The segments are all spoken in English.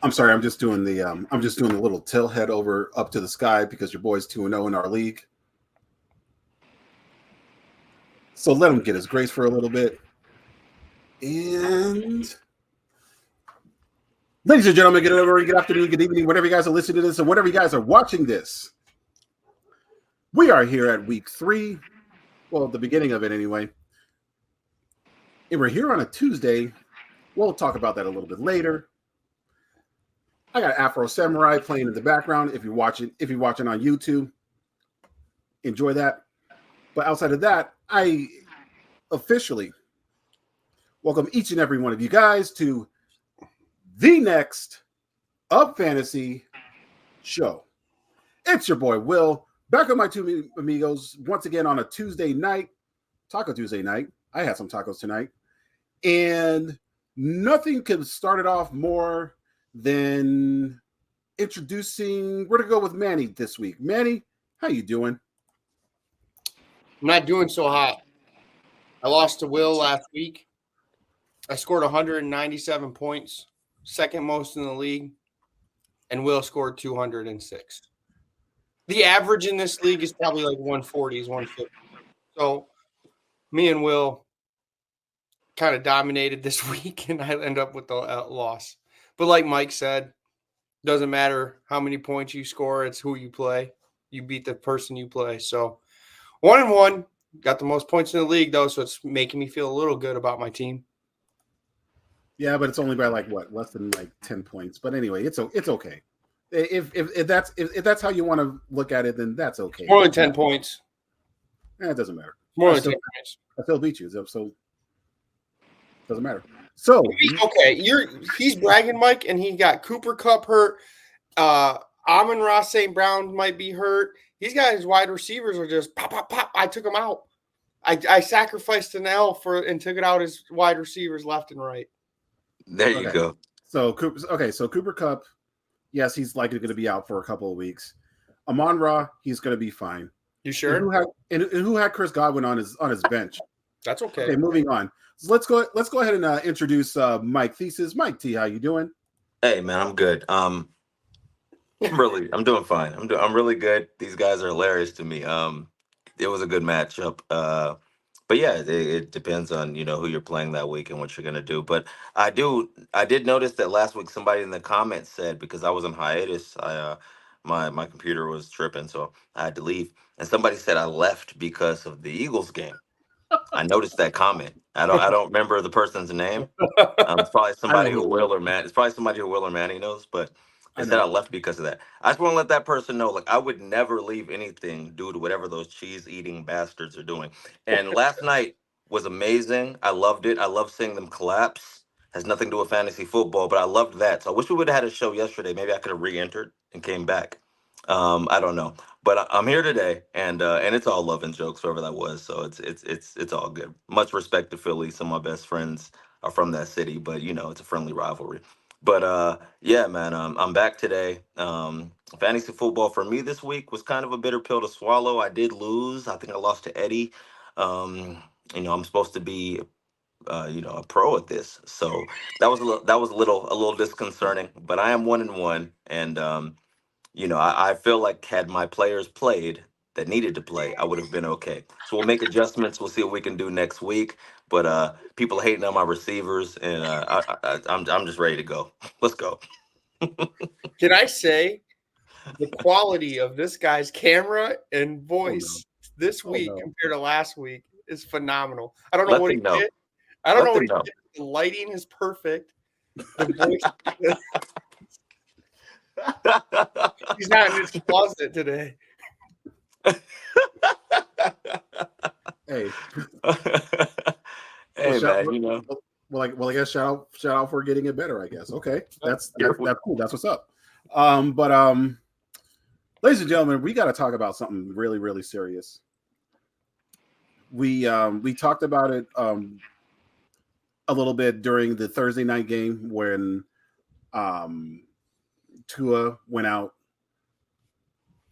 I'm sorry. I'm just doing the little tilt head over up to the sky because your boy's 2-0 in our league. So let him get his grace for a little bit. And ladies and gentlemen, good afternoon, good evening, whatever you guys are listening to this, and whatever you guys are watching this. We are here at week 3. Well, the beginning of it anyway. And we're here on a Tuesday. We'll talk about that a little bit later. I got Afro Samurai playing in the background. If you're watching on YouTube, enjoy that. But outside of that, I officially welcome each and every one of you guys to the Nxt Up Fantasy Show. It's your boy Will, back with my two amigos once again on a Tuesday night, Taco Tuesday night. I had some tacos tonight, and nothing could start it off more than introducing. We're gonna go with Manny this week. Manny, how you doing? I'm not doing so hot. I lost to Will last week. I scored 197 points, second most in the league, and Will scored 206. The average in this league is probably like 140s, 150. So me and Will kind of dominated this week, and I end up with the loss. But like Mike said, doesn't matter how many points you score, it's who you play. You beat the person you play. So 1-1, got the most points in the league, though, so it's making me feel a little good about my team. Yeah, but it's only by less than 10 points. But anyway, it's okay. If that's how you want to look at it, then that's okay. More than 10 points. It doesn't matter. More than 10 points. I still beat you, so it doesn't matter. So okay, he's bragging, Mike, and he got Cooper Kupp hurt. Amon-Ra St. Brown might be hurt. These guys' wide receivers are just pop, pop, pop. I took them out. I sacrificed an L and took it out as wide receivers left and right. There you go. So Cooper Kupp, yes, he's likely going to be out for a couple of weeks. Amon-Ra, he's going to be fine. You sure? And who had Chris Godwin on his bench? That's okay. Okay, moving on. So let's go ahead and introduce Mike Thesis. Mike T, how you doing? Hey man, I'm good. I'm doing fine. I'm really good. These guys are hilarious to me. It was a good matchup. But yeah, it depends on who you're playing that week and what you're gonna do. But I did notice that last week somebody in the comments said, because I was on hiatus, my computer was tripping, so I had to leave. And somebody said I left because of the Eagles game. I noticed that comment. I don't remember the person's name. It's probably somebody who Will or Manny knows, but they said I left because of that. I just want to let that person know, I would never leave anything due to whatever those cheese-eating bastards are doing. And last night was amazing. I loved it. I love seeing them collapse. Has nothing to do with fantasy football, but I loved that. So I wish we would have had a show yesterday. Maybe I could have re-entered and came back. I don't know, but I'm here today, and it's all love and jokes, whoever that was. So it's all good. Much respect to Philly. Some of my best friends are from that city, but it's a friendly rivalry. But yeah, man, I'm back today. Fantasy football for me this week was kind of a bitter pill to swallow. I did lose. I think I lost to Eddie. I'm supposed to be a pro at this, so that was a little disconcerting. But I am 1-1, and I feel like had my players played that needed to play, I would have been okay. So we'll make adjustments. We'll see what we can do next week. But people hating on my receivers, and I'm just ready to go. Let's go. Can I say the quality of this guy's camera and voice this week compared to last week is phenomenal. I don't know what he did. I don't know what he did. The lighting is perfect. The voice. He's not in his closet today. Hey. Hey, man, Well, I guess shout out for getting it better, I guess. Okay. That's cool. That's what's up. But ladies and gentlemen, we got to talk about something really, really serious. We talked about it a little bit during the Thursday night game when Tua went out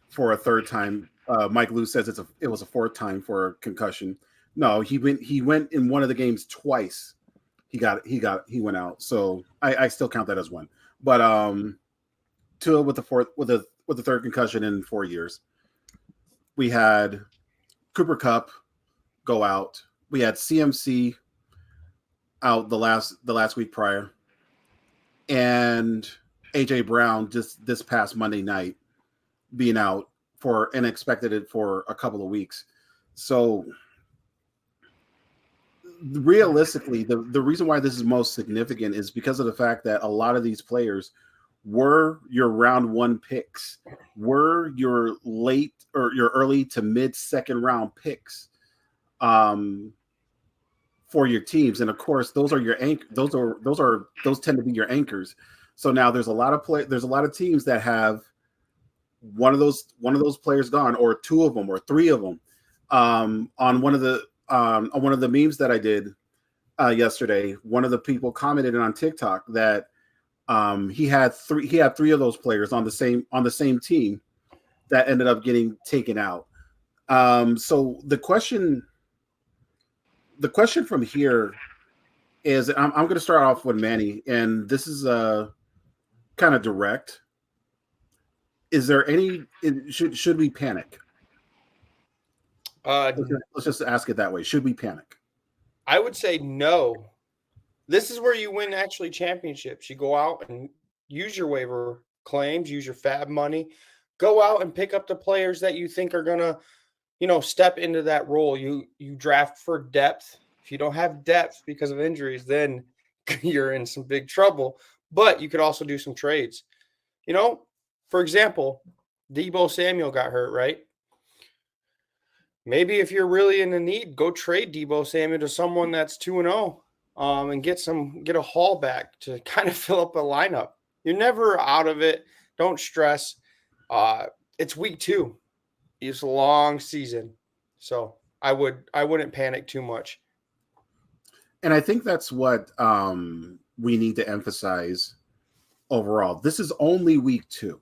for a third time. Mike Lou says it was a fourth time for a concussion. No, he went in one of the games twice. He went out. So I still count that as one. But Tua with the third concussion in 4 years. We had Cooper Kupp go out. We had CMC out the last week prior, and AJ Brown just this past Monday night being out and expected it for a couple of weeks. So realistically, the reason why this is most significant is because of the fact that a lot of these players were your round 1 picks, were your late or your early to mid second round picks for your teams. And of course, those are your those tend to be your anchors. So now there's a lot of teams that have one of those players gone, or 2 of them, or 3 of them. On one of the memes that I did yesterday, one of the people commented on TikTok that he had 3 of those players on the same team that ended up getting taken out. So the question from here is, I'm going to start off with Manny, and this is kind of direct. Is there should we panic? Let's just ask it that way. Should we panic? I would say no. This is where you win actually championships. You go out and use your waiver claims, use your fab money, go out and pick up the players that you think are gonna, step into that role. You draft for depth. If you don't have depth because of injuries, then you're in some big trouble. But you could also do some trades. For example, Deebo Samuel got hurt, right? Maybe if you're really in the need, go trade Deebo Samuel to someone that's 2-0, and get a haul back to kind of fill up a lineup. You're never out of it. Don't stress. It's week 2. It's a long season, so I wouldn't panic too much. And I think that's what we need to emphasize overall. This is only week 2.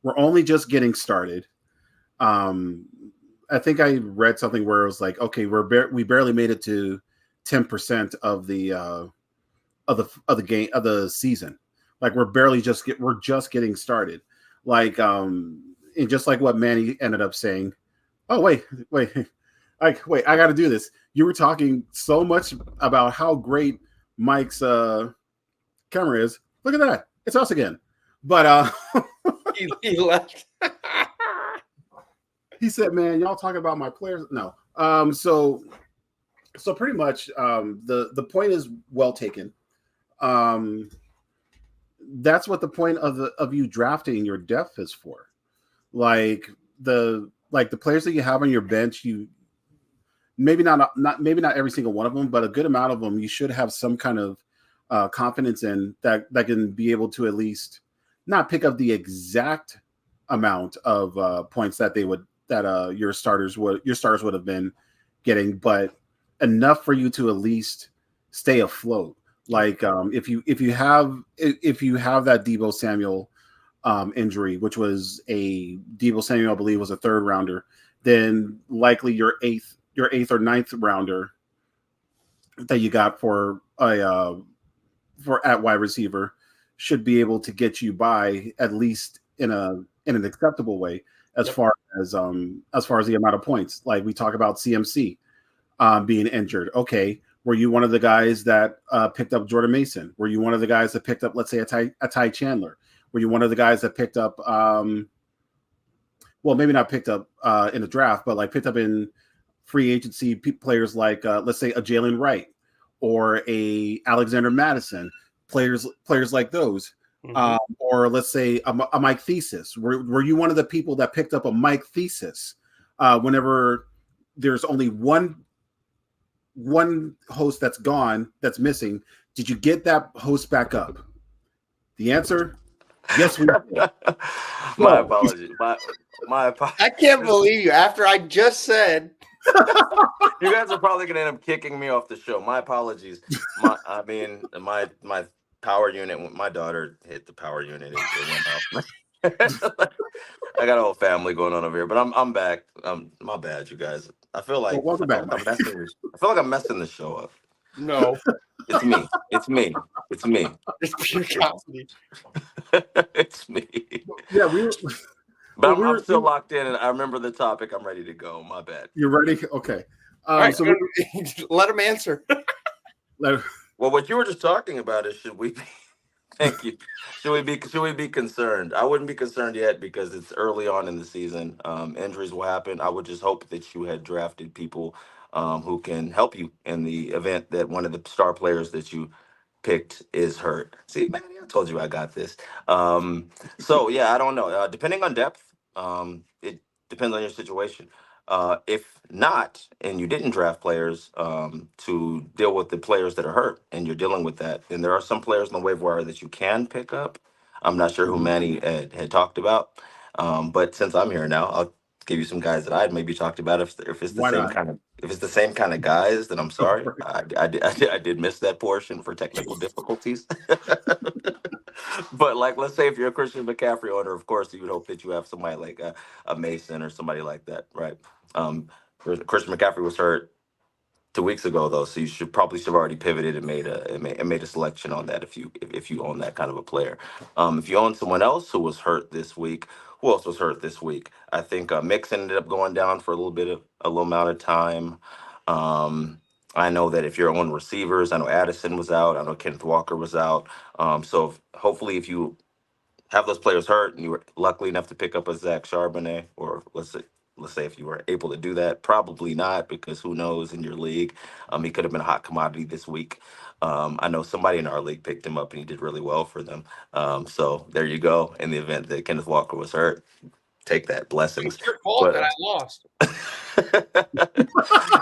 We're only just getting started. I think I read something where it was like, okay, we barely made it to 10% of the season. Like we're just getting started. Like and just like what Manny ended up saying. Oh wait, I got to do this. You were talking so much about how great Mike's camera is. Look at that, it's us again. But he left. He said, "Man, y'all talking about my players?" No. So pretty much, the point is well taken. That's what the point of you drafting your depth is for. Like the players that you have on your bench, you maybe not every single one of them, but a good amount of them, you should have some kind of confidence in that can be able to at least not pick up the exact amount of points that your starters would have been getting, but enough for you to at least stay afloat. Like if you have that Deebo Samuel injury, which was a Deebo Samuel, I believe was a 3rd rounder, then likely your eighth or 9th rounder that you got for at wide receiver should be able to get you by at least in an acceptable way as far as the amount of points. Like we talk about CMC being injured. Okay, were you one of the guys that picked up Jordan Mason? Were you one of the guys that picked up, let's say, a Ty Chandler? Were you one of the guys that picked up well, maybe not picked up in the draft, but like picked up in free agency players like let's say a Jalen Wright or a Alexander Madison, players like those. Or let's say a Mike Thesis. Were you one of the people that picked up a Mike Thesis whenever there's only one host that's gone, that's missing? Did you get that host back up? The answer, yes, we did. My apologies. My apologies. I can't believe you. After I just said, you guys are probably gonna end up kicking me off the show. My apologies. My power unit. My daughter hit the power unit. It went off. I got a whole family going on over here, but I'm back. My bad, you guys. I feel like welcome back. I feel like I'm messing the show up. no, It's me. It's me. it's pure comedy. It's me. Yeah, we were. But I'm still locked in, and I remember the topic. I'm ready to go. My bad. You're ready? Okay. All right, So let him answer. Well, what you were just talking about is should we be thank you. Should we be concerned? I wouldn't be concerned yet because it's early on in the season. Injuries will happen. I would just hope that you had drafted people who can help you in the event that one of the star players that you picked is hurt. See, man, I told you I got this. So yeah, I don't know. Depending on depth, it depends on your situation. If not, and you didn't draft players to deal with the players that are hurt, and you're dealing with that, then there are some players on the waiver wire that you can pick up. I'm not sure who Manny had talked about, but since I'm here now, I'll give you some guys that I'd maybe talked about. If it's the Why same not? kind of if it's the same kind of guys, then I'm sorry. I did miss that portion for technical difficulties. But like, let's say if you're a Christian McCaffrey owner, of course you would hope that you have somebody like a Mason or somebody like that, right? Christian McCaffrey was hurt 2 weeks ago though, so you should probably have already pivoted and made a selection on that if you own that kind of a player. If you own someone else who was hurt this week, who else was hurt this week? I think Mixon ended up going down for a little amount of time. I know that if you're on receivers, I know Addison was out. I know Kenneth Walker was out. Hopefully, if you have those players hurt and you were lucky enough to pick up a Zach Charbonnet, or let's say if you were able to do that, probably not because who knows in your league, he could have been a hot commodity this week. I know somebody in our league picked him up and he did really well for them. So there you go. In the event that Kenneth Walker was hurt, take that, blessings. It's your fault that I lost.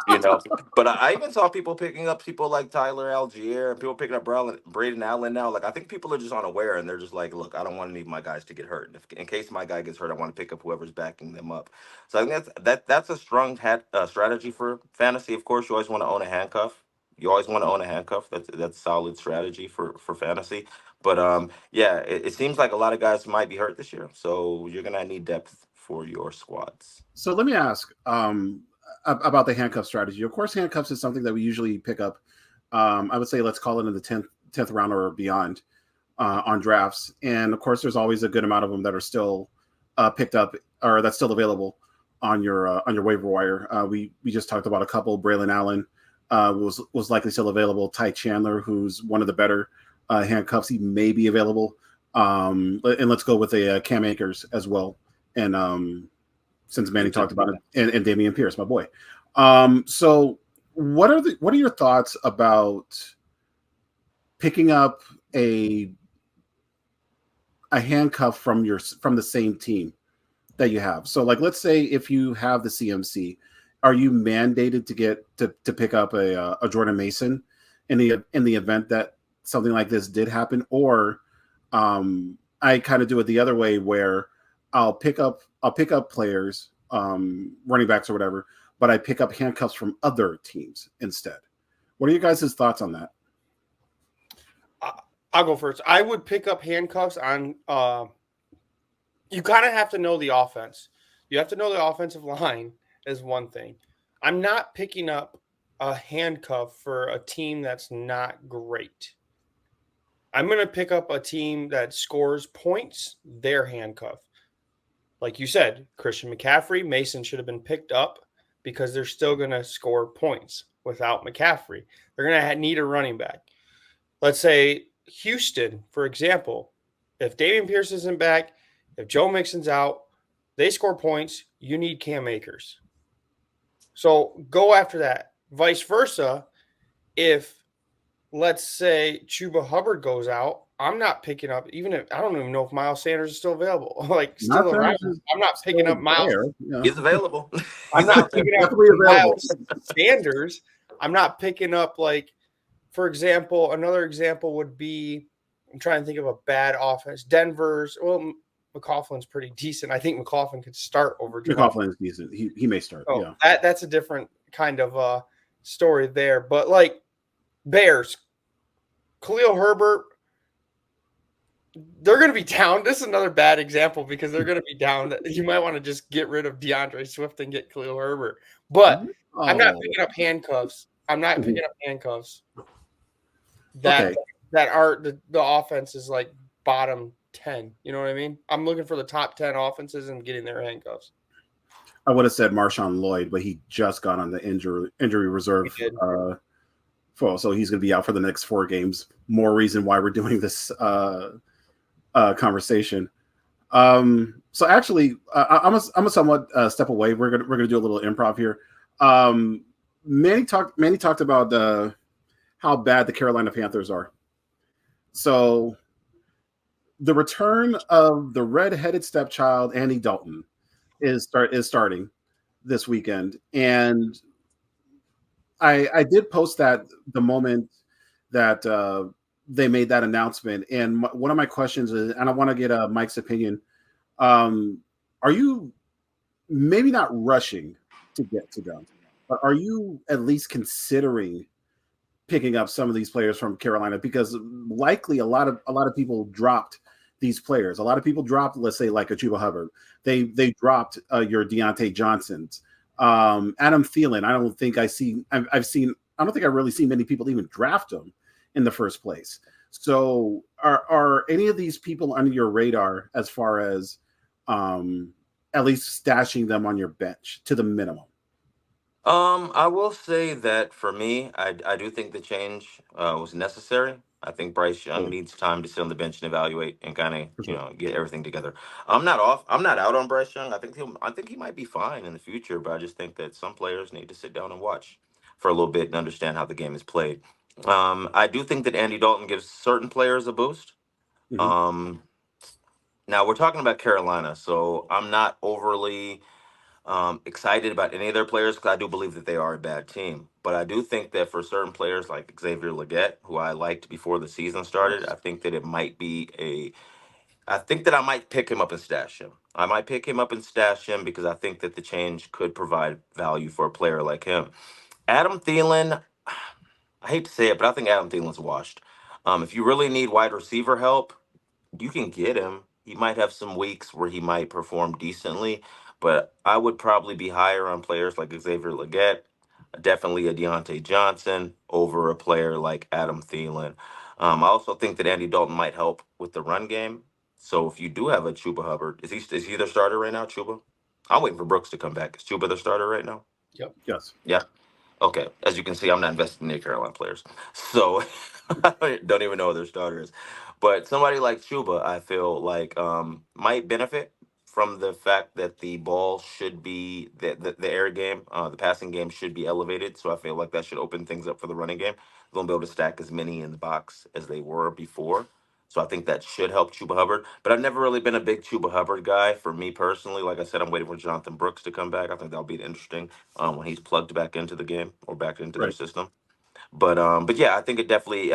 You know, but I even saw people picking up people like Tyler Algier and people picking up Braden Allen now. Like, I think people are just unaware and they're just like, look, I don't want any of my guys to get hurt. And in case my guy gets hurt, I want to pick up whoever's backing them up. So I think that's a strong strategy for fantasy. Of course, you always want to own a handcuff. You always want to own a handcuff. That's solid strategy for fantasy. But yeah, it seems like a lot of guys might be hurt this year, so you're gonna need depth for your squads. So let me ask about the handcuff strategy. Of course, handcuffs is something that we usually pick up. I would say let's call it in the 10th round or beyond on drafts. And of course, there's always a good amount of them that are still picked up or that's still available on your waiver wire. We just talked about a couple. Braylon Allen was likely still available. Ty Chandler, who's one of the better handcuffs, he may be available. And let's go with a Cam Akers as well. And since Manny talked about it, and Damian Pierce, my boy. So what are your thoughts about picking up a handcuff from the same team that you have? So like, let's say if you have the CMC, are you mandated to pick up a Jordan Mason in the event that something like this did happen? Or I kind of do it the other way where I'll pick up players, running backs or whatever, but I pick up handcuffs from other teams instead. What are you guys' thoughts on that? I'll go first. I would pick up handcuffs on you kind of have to know the offense. You have to know the offensive line is one thing. I'm not picking up a handcuff for a team that's not great. I'm going to pick up a team that scores points, their handcuff. Like you said, Christian McCaffrey, Mason should have been picked up because they're still going to score points without McCaffrey. They're going to need a running back. Let's say Houston, for example, if Damian Pierce isn't back, if Joe Mixon's out, they score points, you need Cam Akers. So go after that. Vice versa, if let's say Chuba Hubbard goes out, I'm not picking up, even if I don't even know if Miles Sanders is still available. Like still around. I'm not picking up Miles. Yeah. He's available. I'm not picking up Miles Sanders. I'm not picking up, like, for example, another example would be, I'm trying to think of a bad offense. Denver's, well, McLaughlin's pretty decent. I think McLaughlin could start over Joe. McLaughlin's decent. He may start. Oh, yeah. That's a different kind of story there. But like Bears, Khalil Herbert, they're going to be down. This is another bad example because they're going to be down. You might want to just get rid of DeAndre Swift and get Khalil Herbert. But I'm not picking up handcuffs. I'm not picking up handcuffs that are the offense is like bottom 10. You know what I mean? I'm looking for the top 10 offenses and getting their handcuffs. I would have said Marshawn Lloyd, but he just got on the injury reserve. So he's going to be out for the next 4 games. More reason why we're doing this conversation. So actually, I'm a somewhat step away. We're gonna do a little improv here. Manny talked about how bad the Carolina Panthers are. So the return of the red-headed stepchild Andy Dalton is starting this weekend, and I did post that the moment that they made that announcement. And one of my questions is, and I want to get Mike's opinion. Are you maybe not rushing to get to them, but are you at least considering picking up some of these players from Carolina? Because likely a lot of people dropped these players. A lot of people dropped, let's say, like a Chuba Hubbard. They dropped your Deontay Johnsons, Adam Thielen. I don't think I don't think I really seen many people even draft him in the first place. So are any of these people under your radar as far as at least stashing them on your bench to the minimum? I will say that for me, I do think the change was necessary. I think Bryce Young Sure. needs time to sit on the bench and evaluate and kind of For sure. get everything together. I'm not off. I'm not out on Bryce Young. I think he might be fine in the future, but I just think that some players need to sit down and watch for a little bit and understand how the game is played. I do think that Andy Dalton gives certain players a boost. Mhm. Um, Now we're talking about Carolina, so I'm not overly excited about any of their players because I do believe that they are a bad team. But I do think that for certain players like Xavier Leggett, who I liked before the season started, I think that it might be I think that I might pick him up and stash him. I might pick him up and stash him because I think that the change could provide value for a player like him. Adam Thielen, I hate to say it, but I think Adam Thielen's washed. If you really need wide receiver help, you can get him. He might have some weeks where he might perform decently, but I would probably be higher on players like Xavier Leggett, definitely a Deontay Johnson over a player like Adam Thielen. I also think that Andy Dalton might help with the run game. So if you do have a Chuba Hubbard, is he their starter right now, Chuba? I'm waiting for Brooks to come back. Is Chuba the starter right now? Yep. Yes. Yeah. Okay, as you can see, I'm not invested in the Carolina players, so I don't even know who their starter is. But somebody like Chuba, I feel like might benefit from the fact that the ball should be the air game, the passing game should be elevated. So I feel like that should open things up for the running game. They're gonna be able to stack as many in the box as they were before. So I think that should help Chuba Hubbard. But I've never really been a big Chuba Hubbard guy. For me personally, like I said, I'm waiting for Jonathan Brooks to come back. I think that'll be interesting when he's plugged back into the game or back into their Right. system. But yeah, I think it definitely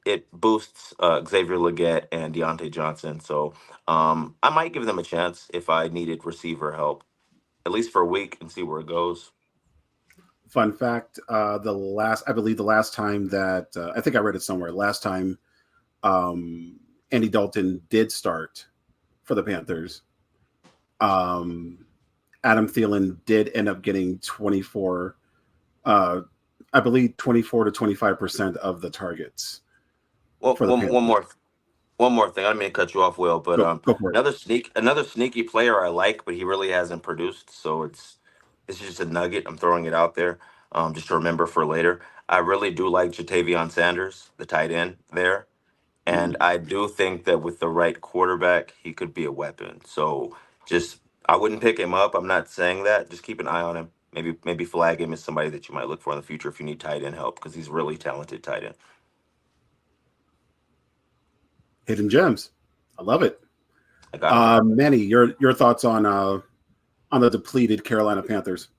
it boosts Xavier Leggett and Deontay Johnson. So I might give them a chance if I needed receiver help, at least for a week, and see where it goes. Fun fact: I believe the last time that I think I read it somewhere. Last time Andy Dalton did start for the Panthers, um, Adam Thielen did end up getting 24. I believe 24 to 25% of the targets Well, for the Panthers. one more thing. I didn't mean to cut you off, Will, but Go for it. another sneaky player I like, but he really hasn't produced. So it's just a nugget. I'm throwing it out there, just to remember for later. I really do like Jatavion Sanders, the tight end there. And Mhm. I do think that with the right quarterback, he could be a weapon. So just I wouldn't pick him up. I'm not saying that. Just keep an eye on him. Maybe flag him as somebody that you might look for in the future if you need tight end help because he's really talented tight end. Hidden gems. I love it. I got him. Manny, your thoughts on the depleted Carolina Panthers?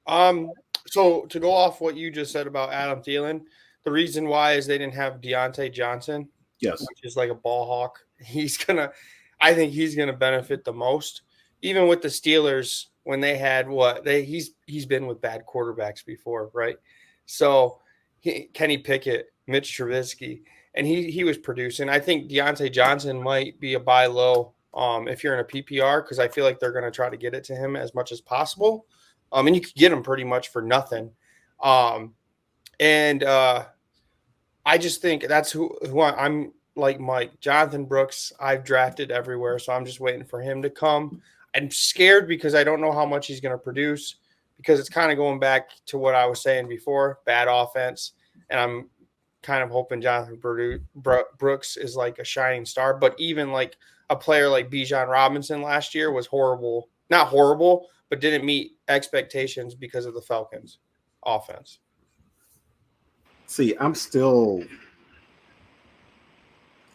So to go off what you just said about Adam Thielen, the reason why is they didn't have Deontay Johnson, Yes. which is like a ball hawk. I think he's gonna benefit the most. Even with the Steelers, when they had he's been with bad quarterbacks before, right? So Kenny Pickett, Mitch Trubisky, and he was producing. I think Deontay Johnson might be a buy low if you're in a PPR because I feel like they're going to try to get it to him as much as possible. And you could get him pretty much for nothing. And I just think that's who I'm like Mike. Jonathan Brooks, I've drafted everywhere, so I'm just waiting for him to come. I'm scared because I don't know how much he's going to produce because it's kind of going back to what I was saying before, bad offense. And I'm kind of hoping Jonathan Brooks is like a shining star. But even like a player like Bijan Robinson last year was horrible. Not horrible, but didn't meet expectations because of the Falcons' offense. See, I still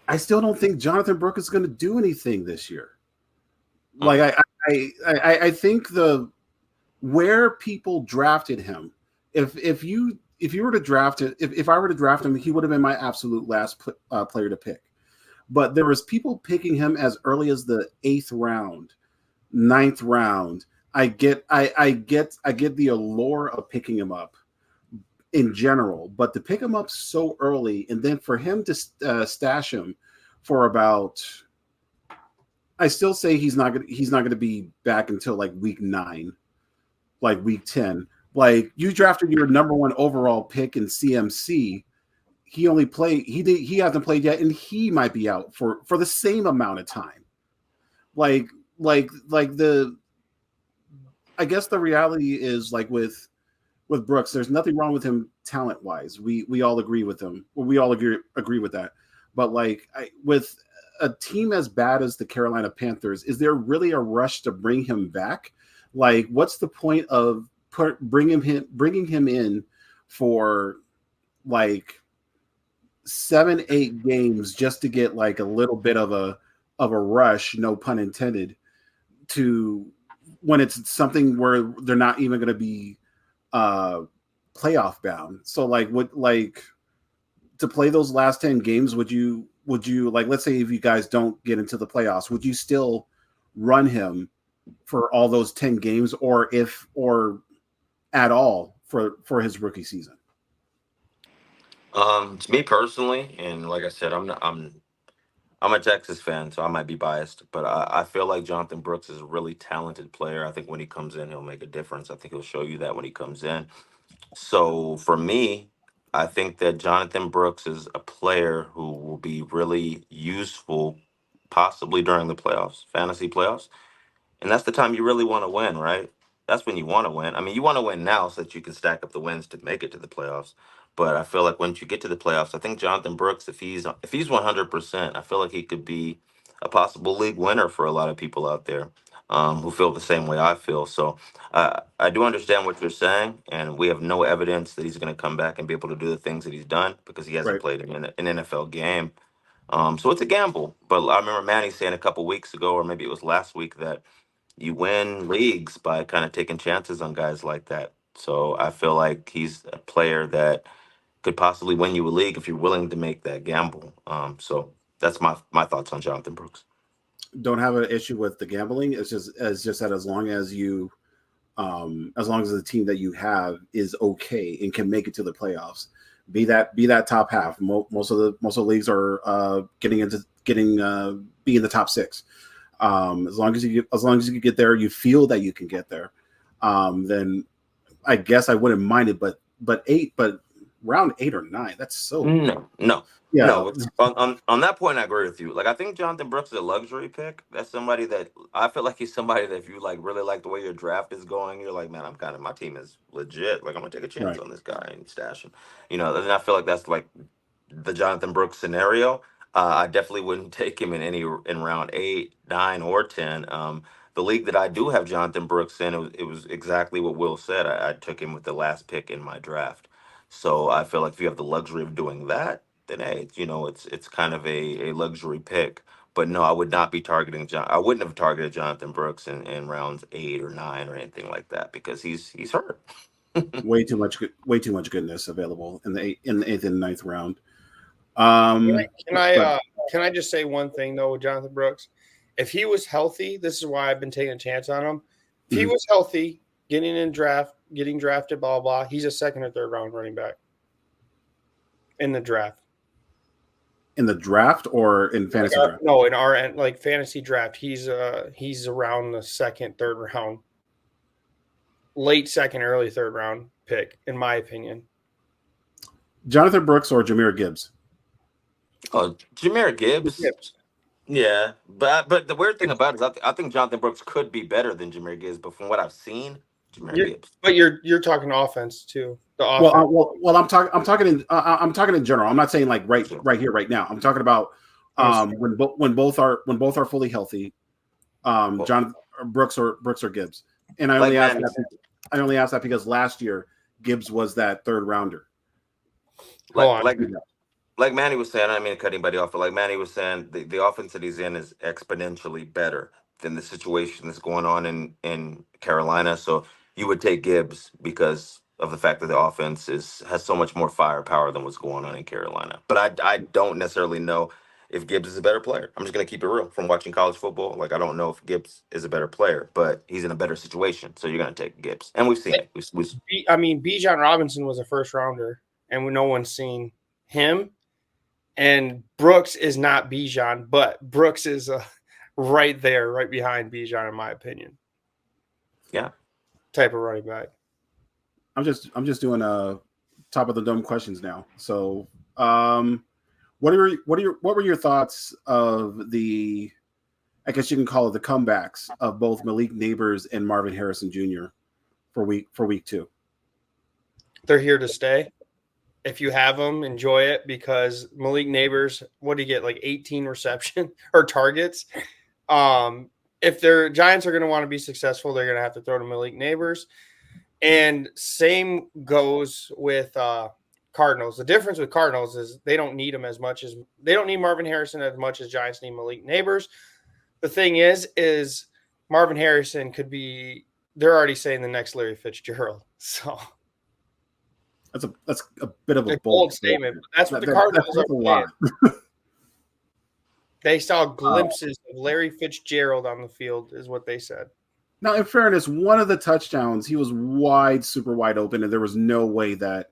don't think Jonathan Brooks is going to do anything this year. Like I think where people drafted him, if you were to draft it, if I were to draft him, he would have been my absolute last player to pick. But there was people picking him as early as the 8th round, 9th round. I get the allure of picking him up in general, but to pick him up so early and then for him to stash him for about, I still say he's not going to be back until like week 9, like week 10. Like you drafted your number 1 overall pick in CMC. He hasn't played yet, and he might be out for the same amount of time. Like I guess the reality is like with Brooks, there's nothing wrong with him talent wise. We all agree with him. Well, we all agree with that. But like with a team as bad as the Carolina Panthers, is there really a rush to bring him back? Like, what's the point of bringing him in for like 7-8 games just to get like a little bit of a rush, no pun intended, to when it's something where they're not even going to be playoff bound. So like to play those last 10 games, would you like, let's say if you guys don't get into the playoffs, would you still run him for all those 10 games or at all for his rookie season? To me personally, and like I said, I'm a Texas fan, so I might be biased, but I feel like Jonathan Brooks is a really talented player. I think when he comes in, he'll make a difference. I think he'll show you that when he comes in. So for me, I think that Jonathan Brooks is a player who will be really useful, possibly during the playoffs, fantasy playoffs. And that's the time you really want to win, right? That's when you want to win. I mean, you want to win now so that you can stack up the wins to make it to the playoffs. But I feel like once you get to the playoffs, I think Jonathan Brooks, if he's 100%, I feel like he could be a possible league winner for a lot of people out there who feel the same way I feel. So I do understand what you're saying, and we have no evidence that he's going to come back and be able to do the things that he's done because he hasn't Right. played in an NFL game. So it's a gamble. But I remember Manny saying a couple weeks ago, or maybe it was last week, that you win leagues by kind of taking chances on guys like that. So I feel like he's a player that could possibly win you a league if you're willing to make that gamble. So that's my thoughts on Jonathan Brooks. Don't have an issue with the gambling. It's just that as long as the team that you have is okay and can make it to the playoffs, be that top half. Most of the leagues are getting be in the top 6. As long as you can get there, you feel that you can get there. Then I guess I wouldn't mind it. But round 8 or 9, that's so No. yeah. No, on that point, I agree with you. Like, I think Jonathan Brooks is a luxury pick. That's somebody that I feel like he's somebody that if you like really like the way your draft is going, you're like, man, my team is legit. Like, I'm gonna take a chance Right. on this guy and stash him. And I feel like that's like the Jonathan Brooks scenario. I definitely wouldn't take him in round 8, 9, or 10. The league that I do have Jonathan Brooks in, it was exactly what Will said. I took him with the last pick in my draft. So I feel like if you have the luxury of doing that, then hey, it's kind of a luxury pick. But no, I would not be targeting John. I wouldn't have targeted Jonathan Brooks in rounds 8 or 9 or anything like that because he's hurt. Way too much goodness available in the 8th and 9th round. Can I just say one thing though with Jonathan Brooks? If he was healthy, this is why I've been taking a chance on him. If he was healthy, getting drafted, blah blah, he's a 2nd or 3rd round running back in the draft. In the draft or in fantasy draft? No, in our like fantasy draft, he's around the 2nd, 3rd round, late 2nd, early 3rd round pick, in my opinion. Jonathan Brooks or Jahmyr Gibbs? Oh, Jahmyr Gibbs. Gibbs. Yeah, but the weird thing about it is I think Jonathan Brooks could be better than Jahmyr Gibbs, but from what I've seen, Jahmyr Gibbs. But you're talking offense too. The Well, offense. I'm talking in general. I'm not saying like right here, right now. I'm talking about when both are fully healthy. Well, John Brooks or Gibbs, and I like only asked Manny, that. I only asked that because last year Gibbs was that third rounder. Hold like on. like like Manny was saying, I don't mean to cut anybody off, but like Manny was saying, the offense that he's in is exponentially better than the situation that's going on in Carolina. So you would take Gibbs because of the fact that the offense has so much more firepower than what's going on in Carolina. But I don't necessarily know if Gibbs is a better player. I'm just gonna keep it real from watching college football. Like I don't know if Gibbs is a better player, but he's in a better situation. So you're gonna take Gibbs, and we've seen it. I mean, Bijan Robinson was a first rounder, and no one's seen him. And Brooks is not Bijan, but Brooks is right there, right behind Bijan, in my opinion. Yeah. Type of running back. I'm just doing top of the dome questions now. So, what were your thoughts of the, I guess you can call it the comebacks of both Malik Neighbors and Marvin Harrison Jr. for week 2? They're here to stay. If you have them, enjoy it, because Malik Neighbors, what do you get, like 18 reception or targets? If their Giants are going to want to be successful, they're going to have to throw to Malik Neighbors. And same goes with Cardinals. The difference with Cardinals is they don't need Marvin Harrison as much as Giants need Malik Neighbors. The thing is Marvin Harrison could be, they're already saying the next Larry Fitzgerald. So that's a bit of a bold statement. But that's what the Cardinals are saying. They saw glimpses of Larry Fitzgerald on the field, is what they said. Now, in fairness, one of the touchdowns, he was super wide open, and there was no way that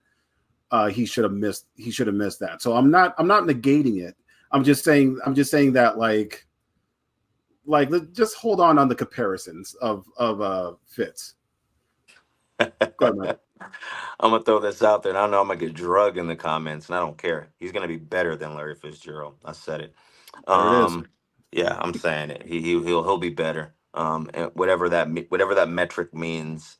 he should have missed that. So I'm not negating it. I'm just saying that like just hold on the comparisons of Fitz. Go ahead, Mike. I'm gonna throw this out there, and I know I'm gonna get drug in the comments, and I don't care. He's gonna be better than Larry Fitzgerald. I said it. There it is. Yeah, I'm saying it. He'll be better. And whatever that metric means,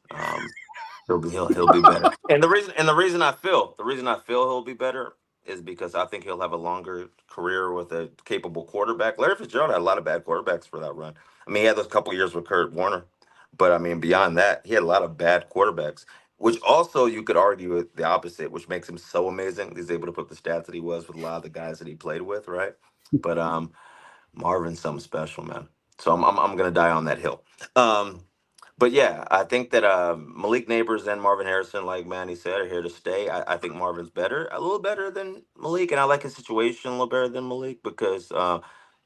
he'll be better. And the reason I feel he'll be better is because I think he'll have a longer career with a capable quarterback. Larry Fitzgerald had a lot of bad quarterbacks for that run. I mean, he had those couple years with Kurt Warner, but I mean, beyond that, he had a lot of bad quarterbacks. Which also you could argue the opposite, which makes him so amazing. He's able to put the stats that he was with a lot of the guys that he played with, right? But Marvin's something special, man. So I'm gonna die on that hill. But yeah, I think that Malik Neighbors and Marvin Harrison, like Manny said, are here to stay. I think Marvin's a little better than Malik, and I like his situation a little better than Malik because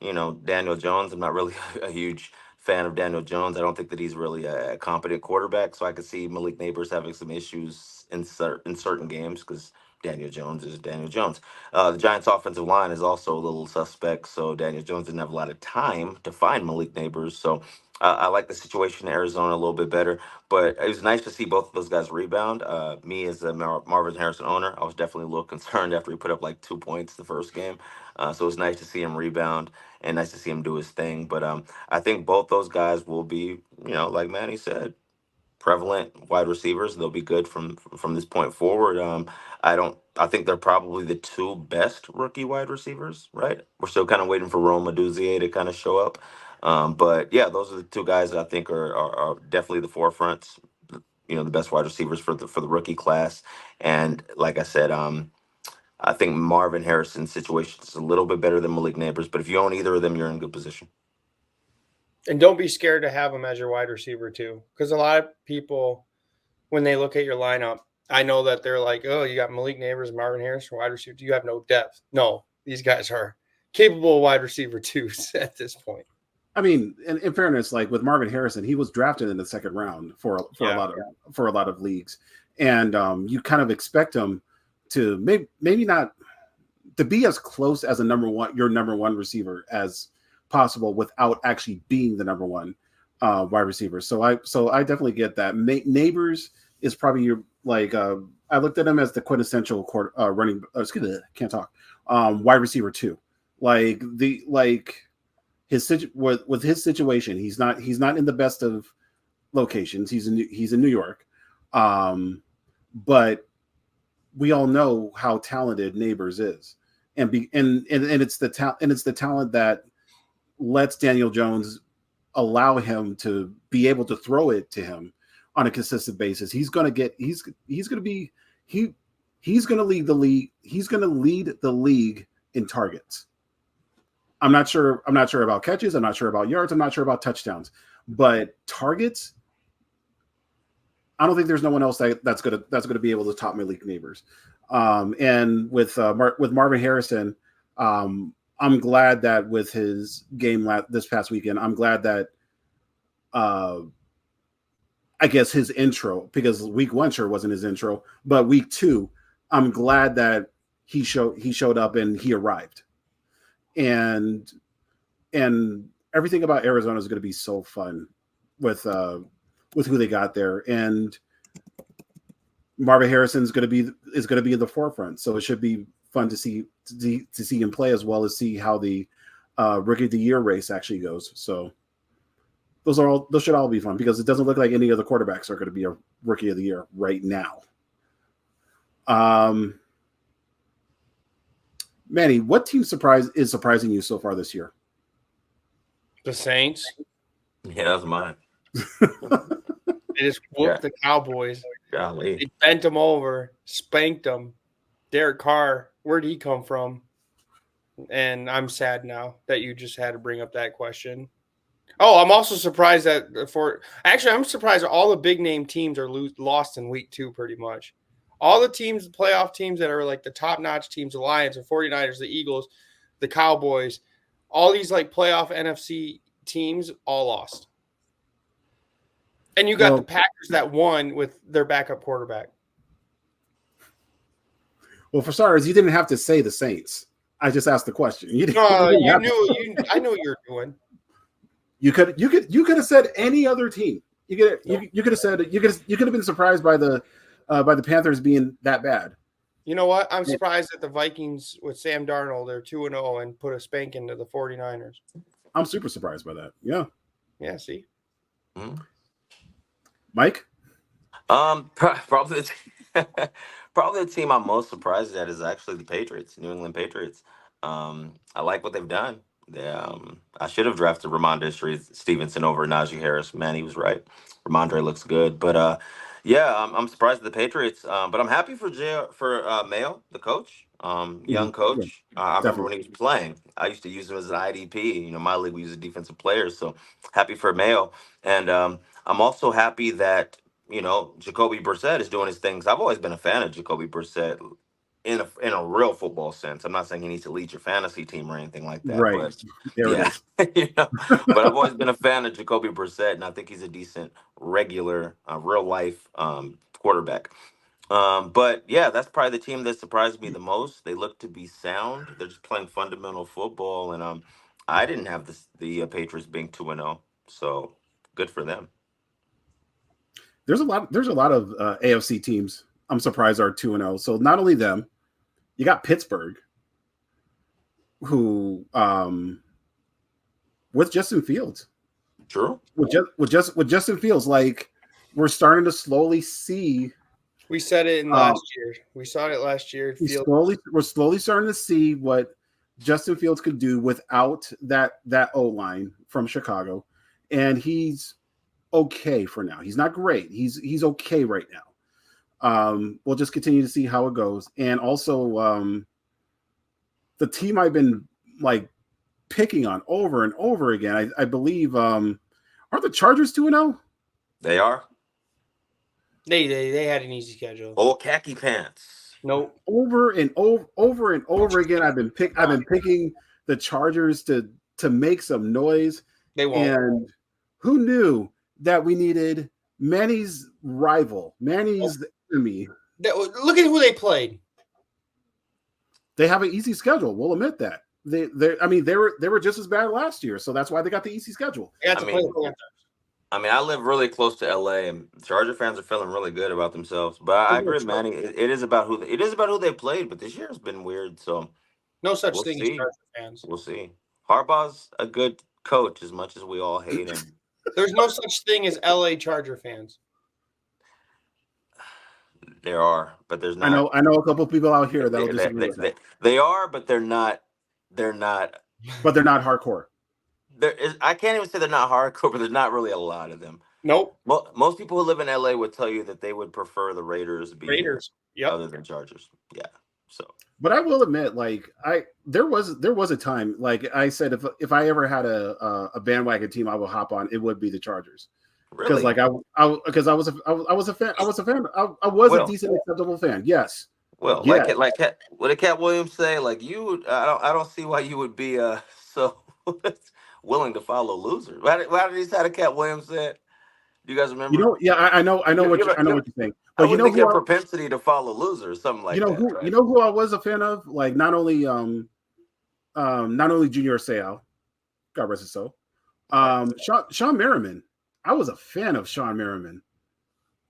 Daniel Jones. I'm not really a huge fan of Daniel Jones. I don't think that he's really a competent quarterback. So I could see Malik Neighbors having some issues in certain games because Daniel Jones is Daniel Jones. The Giants' offensive line is also a little suspect, so Daniel Jones didn't have a lot of time to find Malik Neighbors. So I like the situation in Arizona a little bit better, but it was nice to see both of those guys rebound. Me as a Marvin Harrison owner, I was definitely a little concerned after he put up like 2 points the first game. So it was nice to see him rebound and nice to see him do his thing. But I think both those guys will be, like Manny said, prevalent wide receivers. They'll be good from this point forward. I think they're probably the two best rookie wide receivers, right? We're still kind of waiting for Rome Aduzier to kind of show up. But yeah, those are the two guys that I think are definitely the forefronts, the best wide receivers for the rookie class. And like I said, I think Marvin Harrison's situation is a little bit better than Malik Neighbors, but if you own either of them, you're in good position. And don't be scared to have him as your wide receiver too, because a lot of people, when they look at your lineup, I know that they're like, oh, you got Malik Neighbors, Marvin Harrison, wide receiver. You have no depth. No, these guys are capable wide receiver twos at this point. I mean, in fairness, like with Marvin Harrison, he was drafted in the second round for a lot of leagues, and you kind of expect him to maybe not to be as close as your number one receiver as possible without actually being the number one wide receiver. So I definitely get that. Neighbors is probably your I looked at him as the quintessential running. Excuse me, can't talk. Wide receiver too. Like with his situation, he's not in the best of locations. He's in New York, but we all know how talented Neighbors is, and it's the talent that lets Daniel Jones allow him to be able to throw it to him on a consistent basis. He's going to lead the league. He's going to lead the league in targets. I'm not sure about catches. I'm not sure about yards. I'm not sure about touchdowns, but targets, I don't think there's no one else that's gonna be able to top Malik Neighbors. And with Marvin Harrison, I'm glad that with his game this past weekend, I'm glad that I guess his intro, because week 1 sure wasn't his intro, but week 2, I'm glad that he showed up and he arrived. And everything about Arizona is going to be so fun with who they got there, and Marvin Harrison is going to be in the forefront. So it should be fun to see him play, as well as see how the Rookie of the Year race actually goes. So those should all be fun, because it doesn't look like any other quarterbacks are going to be a Rookie of the Year right now. Manny, what team is surprising you so far this year? The Saints. Yeah, that's mine. They just whooped the Cowboys. Golly. They bent them over, spanked them. Derek Carr, where'd he come from? And I'm sad now that you just had to bring up that question. Oh, I'm also surprised I'm surprised that all the big name teams are lost in week 2 pretty much. All the teams, the playoff teams that are like the top-notch teams, the Lions, the 49ers, the Eagles, the Cowboys, all these like playoff NFC teams all lost. And you got the Packers that won with their backup quarterback. Well, for starters, you didn't have to say the Saints. I just asked the question. I know what you're doing. You could have said any other team. You could have been surprised by the Panthers being that bad. You know what? I'm surprised that the Vikings with Sam Darnold are 2-0 and put a spank into the 49ers. I'm super surprised by that. Yeah. Yeah, see? Mm-hmm. Mike? Probably the team I'm most surprised at is actually the Patriots, New England Patriots. I like what they've done. I should have drafted Ramondre Stevenson over Najee Harris. Man, he was right. Ramondre looks good, but yeah, I'm surprised at the Patriots. But I'm happy for Mayo, the coach, young coach. I remember when he was playing. I used to use him as an IDP. My league we use defensive players, so happy for Mayo. And I'm also happy that Jacoby Brissett is doing his things. I've always been a fan of Jacoby Brissett in a real football sense. I'm not saying he needs to lead your fantasy team or anything like that. Right. But There yeah, it is. but I've always been a fan of Jacoby Brissett, and I think he's a decent, regular, real life quarterback. But yeah, that's probably the team that surprised me the most. They look to be sound. They're just playing fundamental football, and I didn't have the Patriots being 2-0, so good for them. There's a lot of AFC teams I'm surprised are 2-0. So not only them, you got Pittsburgh, who with Justin Fields. True. With Justin Fields, like, we're starting to slowly see. We said it last year. We saw it last year. We're slowly starting to see what Justin Fields could do without that O-line from Chicago, and he's okay for now. He's not great. He's okay right now. We'll just continue to see how it goes. And also, the team I've been like picking on over and over again, I believe, aren't the Chargers 2-0? They are. They had an easy schedule. Oh, khaki pants. Nope. Over and over again, I've been picking the Chargers to make some noise. They won't. And who knew that we needed Manny's rival, Manny's enemy? Look at who they played. They have an easy schedule. We'll admit that. They were just as bad last year, so that's why they got the easy schedule. They got to play the Panthers. I mean, I live really close to LA, and Charger fans are feeling really good about themselves. But I agree with Manny. It is about it is about who they played. But this year has been weird. So No such we'll thing as see. Charger fans. We'll see. Harbaugh's a good coach, as much as we all hate him. There's no such thing as LA Charger fans. There are, but there's I not. know a couple people out here that'll They, they, disagree they, with they, that, they are, but they're not. They're not. but they're not hardcore. There is. I can't even say they're not hardcore, but there's not really a lot of them. Nope. Most people who live in LA would tell you that they would prefer the Raiders being there Raiders. Yep. other than Chargers. Yeah. So. But I will admit, like there was a time, like I said, if I ever had a bandwagon team I would hop on, it would be the Chargers. Because Really? like I was a fan. I was a Well, decent acceptable fan. Yes. Well, Yeah. what did Cat Williams say? Like you, I don't see why you would be so willing to follow losers. Why did he say that? Cat Williams said. Do you guys remember? You know, yeah, I know what you're saying. I But you would know think who a propensity to follow losers, something like that. Right? you know who I was a fan of? Like not only Junior Seau, God rest his soul. Sean Merriman. I was a fan of Sean Merriman.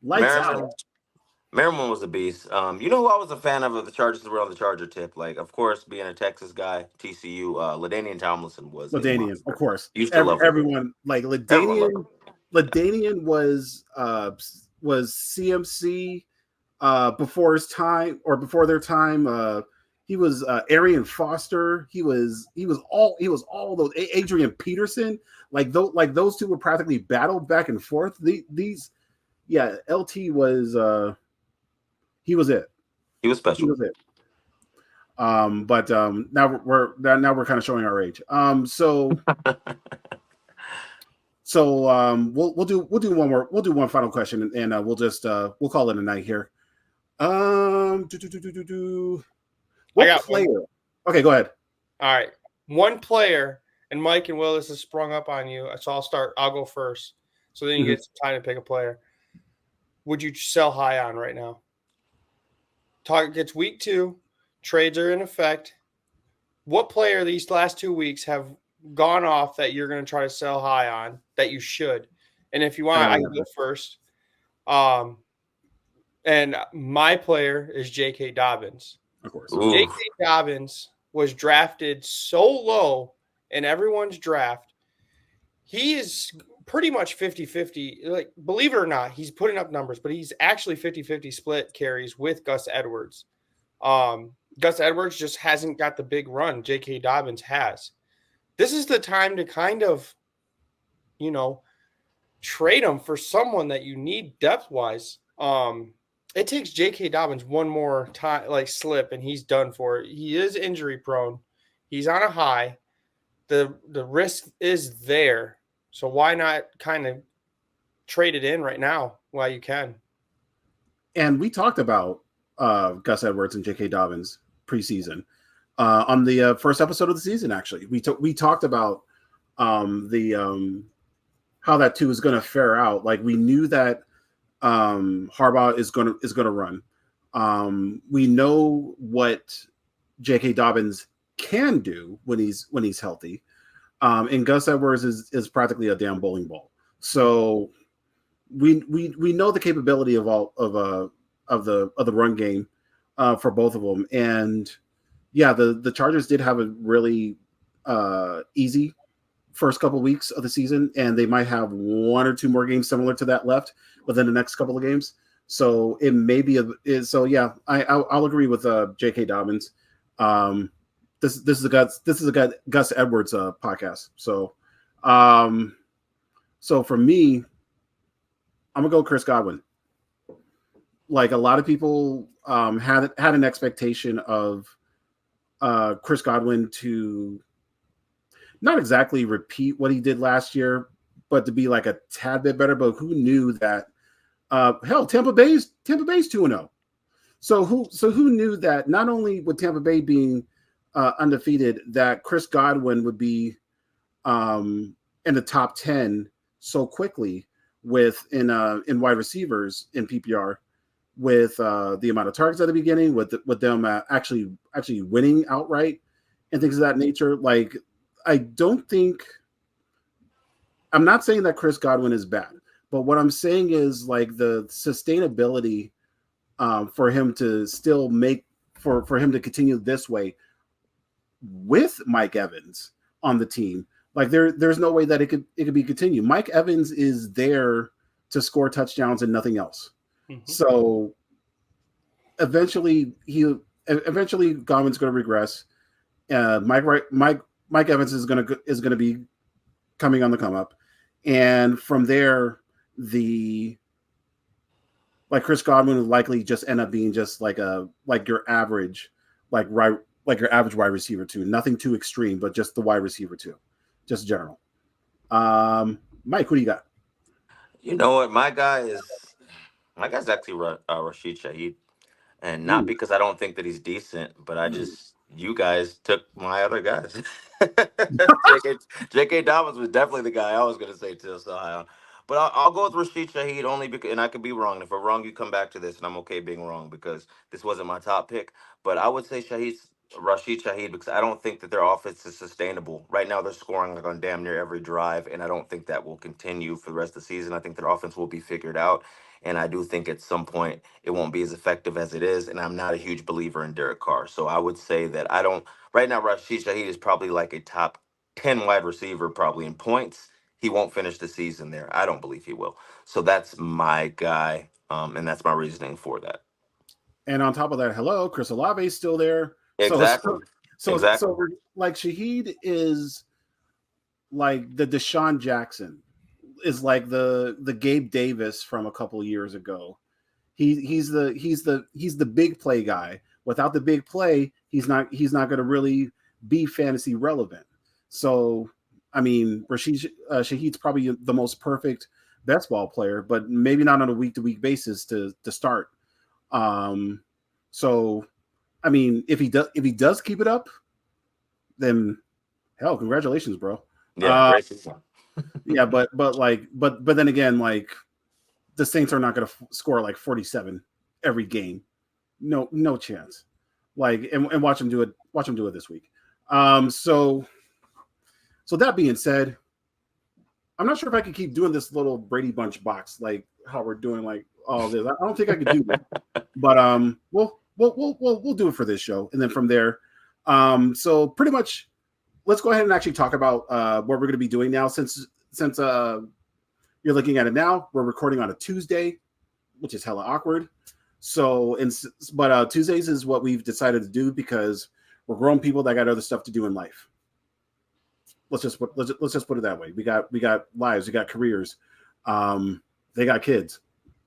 Lights out. Merriman was a beast. You know who I was a fan of the Chargers were on the Charger tip? Like, of course, being a Texas guy, TCU, LaDainian Tomlinson was LaDainian, of course. Used to love everyone. Like LaDainian was CMC before his time or before their time. He was Arian Foster. He was all those Adrian Peterson. Like those two would practically battle back and forth. LT was he was it. He was special. He was it. But now we're kind of showing our age. We'll do one final question and we'll call it a night here. What player? One. Okay, go ahead. All right, one player, and Mike and Will, this has sprung up on you, so I'll go first. So then you get some time to pick a player. Would you sell high on right now? Target gets week 2. Trades are in effect. What player these last 2 weeks have gone off that you're going to try to sell high on that you should? And if you want, I can go first. And my player is J.K. Dobbins. Of course. J.K. Dobbins was drafted so low in everyone's draft. He is pretty much 50-50. Like, believe it or not, he's putting up numbers, but he's actually 50-50 split carries with Gus Edwards. Gus Edwards just hasn't got the big run J.K. Dobbins has. This is the time to kind of, trade him for someone that you need depth-wise. It takes J.K. Dobbins one more time, slip, and he's done for it. He is injury prone. He's on a high. The risk is there. So why not kind of trade it in right now while you can? And we talked about Gus Edwards and J.K. Dobbins preseason on the first episode of the season. Actually, we talked about how that two is going to fare out. Like we knew that Harbaugh is going to run. We know what J.K. Dobbins can do when he's healthy. And Gus Edwards is practically a damn bowling ball. So we know the capability of the run game for both of them. And yeah, the Chargers did have a really easy first couple of weeks of the season, and they might have one or two more games similar to that left within the next couple of games. So it may be I'll agree with J.K. Dobbins. This is a Gus Edwards podcast. So for me, I'm gonna go Chris Godwin. Like a lot of people had an expectation of Chris Godwin to not exactly repeat what he did last year, but to be like a tad bit better. But who knew that? Tampa Bay's 2-0. So who knew that not only with Tampa Bay being undefeated, that Chris Godwin would be in the top 10 so quickly in wide receivers in PPR with the amount of targets at the beginning, with them actually winning outright and things of that nature. Like I don't think I'm not saying that Chris Godwin is bad, but what I'm saying is like the sustainability for him to still make for him to continue this way with Mike Evans on the team. Like there's no way that it could be continued. Mike Evans is there to score touchdowns and nothing else. Mm-hmm. So eventually Godwin's going to regress. Mike Evans is going to be coming on the come up, and from there the like Chris Godwin would likely just end up being just like your average your average wide receiver too. Nothing too extreme, but just the wide receiver too, just general. Mike, who do you got? You know what? My guy's actually Rashid Shaheed. And not Ooh. because I don't think that he's decent, but you guys took my other guys. J.K. Dobbins was definitely the guy I was going to say to so high on. But I'll go with Rashid Shaheed only because, and I could be wrong. And if I'm wrong, you come back to this, and I'm okay being wrong because this wasn't my top pick. But I would say Rashid Shaheed because I don't think that their offense is sustainable. Right now, they're scoring like on damn near every drive, and I don't think that will continue for the rest of the season. I think their offense will be figured out. And I do think at some point it won't be as effective as it is. And I'm not a huge believer in Derek Carr. So I would say that I don't, right now, Rashid Shaheed is probably like a top 10 wide receiver, probably in points. He won't finish the season there. I don't believe he will. So that's my guy. And that's my reasoning for that. And on top of that, hello, Chris Olave is still there. So Exactly. so so, Exactly. so we're, like Shaheed is like the Deshaun Jackson is like the Gabe Davis from a couple years ago. He's the big play guy. Without the big play, he's not going to really be fantasy relevant. So I mean, Shaheed's probably the most perfect best ball player, but maybe not on a week to week basis to start. Um, so I mean, if he does keep it up, then hell, congratulations, bro. Yeah, Uh, great season. yeah, but then again, like the Saints are not going to score like 47 every game. No chance. Like and watch them do it. Watch them do it this week. So that being said, I'm not sure if I could keep doing this little Brady Bunch box like how we're doing like all this. I don't think I could do it. But we'll do it for this show, and then from there, so pretty much, let's go ahead and actually talk about what we're going to be doing now. Since you're looking at it now, we're recording on a Tuesday, which is hella awkward. So, but Tuesdays is what we've decided to do because we're grown people that got other stuff to do in life. Let's just put it that way. We got lives, we got careers. They got kids.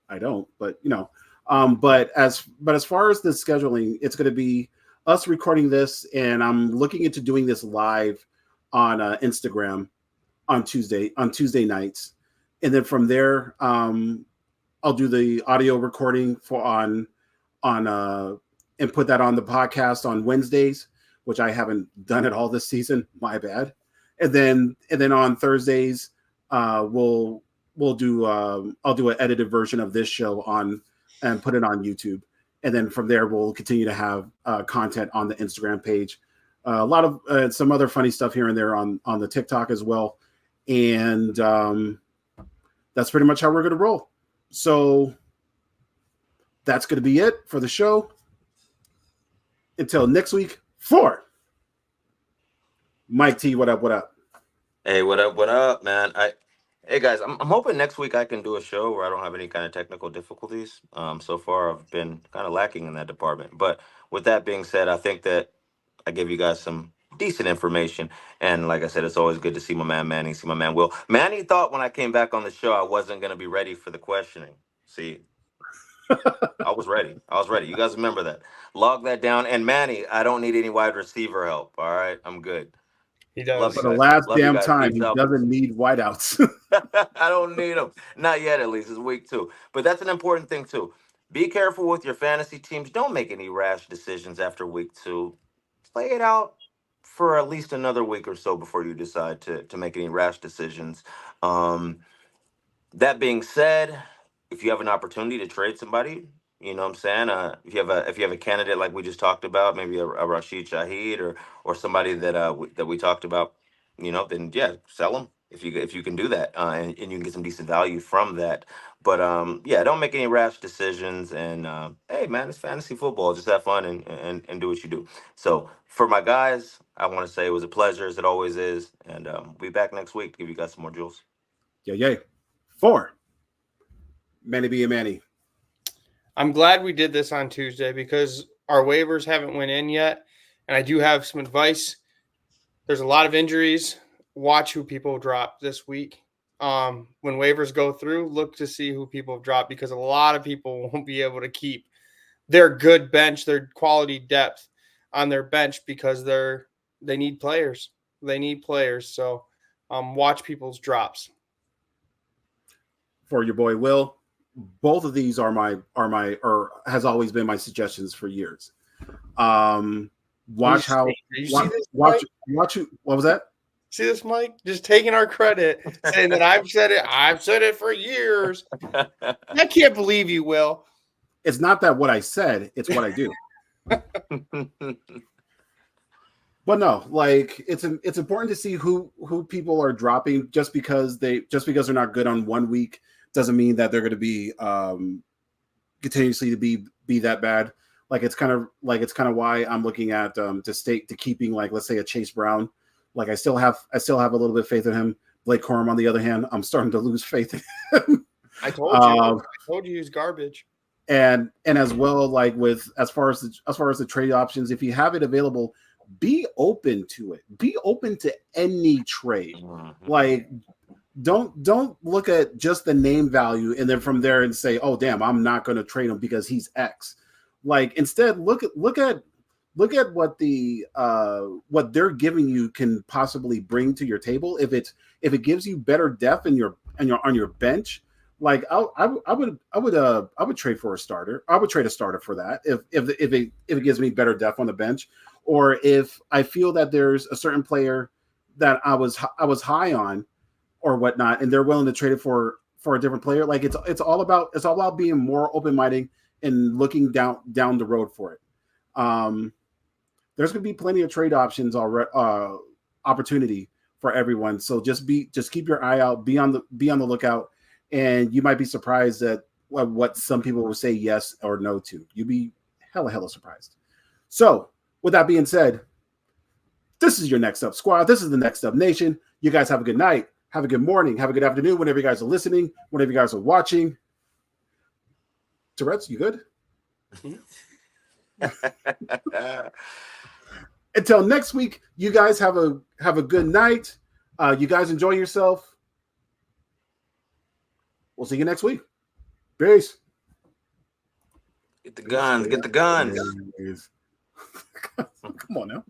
I don't, but but as far as the scheduling, it's going to be us recording this, and I'm looking into doing this live on Instagram on Tuesday nights, and then from there, I'll do the audio recording on and put that on the podcast on Wednesdays, which I haven't done at all this season. My bad. And then on Thursdays, we'll do I'll do an edited version of this show on and put it on YouTube. And then from there, we'll continue to have content on the Instagram page, a lot of some other funny stuff here and there on the TikTok as well. And that's pretty much how we're going to roll. So that's going to be it for the show. Until next week, Mike T, what up? What up? Hey, what up? What up, man? Hey guys, I'm hoping next week I can do a show where I don't have any kind of technical difficulties. So far I've been kind of lacking in that department. But with that being said, I think that I gave you guys some decent information. And like I said, it's always good to see my man Manny, see my man Will. Manny thought when I came back on the show I wasn't gonna be ready for the questioning. See, I was ready. I was ready. You guys remember that. Log that down. And Manny, I don't need any wide receiver help. All right. I'm good. He Love does. you For the guys. last Love you damn guys. time, Peace he out. doesn't need wideouts. I don't need them. Not yet, at least. It's week 2. But that's an important thing, too. Be careful with your fantasy teams. Don't make any rash decisions after week 2. Play it out for at least another week or so before you decide to make any rash decisions. Um, that being said, if you have an opportunity to trade somebody, you know what I'm saying? If you have a candidate like we just talked about, maybe a Rashid Shaheed or somebody that we talked about, then yeah, sell them. if you can do that, and you can get some decent value from that. But yeah, don't make any rash decisions. And hey, man, it's fantasy football. Just have fun and do what you do. So for my guys, I want to say it was a pleasure, as it always is, and we'll be back next week to give you guys some more jewels. Yay. 4. Manny B and Manny. I'm glad we did this on Tuesday because our waivers haven't went in yet. And I do have some advice. There's a lot of injuries. Watch who people drop this week. When waivers go through, look to see who people have dropped because a lot of people won't be able to keep their good bench, their quality depth on their bench because they need players. They need players. So watch people's drops. For your boy Will, both of these has always been my suggestions for years. Watch how watch who, what was that? See this, Mike? Just taking our credit, saying that I've said it for years. I can't believe you, Will. It's not that what I said, it's what I do. But no, like it's important to see who people are dropping. Just because they're not good on one week doesn't mean that they're going to be continuously to be that bad. Like it's kind of why I'm looking at to keeping, like, let's say a Chase Brown. Like I still have a little bit of faith in him. Blake Corum, on the other hand, I'm starting to lose faith in him. I told you he's garbage. And as well, like with as far as the trade options, if you have it available, be open to it. Be open to any trade. Like don't look at just the name value and then from there and say, oh damn, I'm not going to trade him because he's X. Like instead, look at what what they're giving you can possibly bring to your table. If it gives you better depth on your bench, like I would trade for a starter. I would trade a starter for that if it gives me better depth on the bench, or if I feel that there's a certain player that I was high on or whatnot, and they're willing to trade it for a different player. Like it's all about being more open-minded and looking down the road for it. There's going to be plenty of trade options already, opportunity for everyone. So just keep your eye out, be on the lookout, and you might be surprised at what some people will say yes or no to. You'd be hella surprised. So with that being said, this is your Next Up squad. This is the Next Up Nation. You guys have a good night. Have a good morning. Have a good afternoon. Whenever you guys are listening, whenever you guys are watching. Tourette's, you good? Until next week, you guys have a good night. You guys enjoy yourself. We'll see you next week. Peace. Get the guns. Get the guns. Come on now.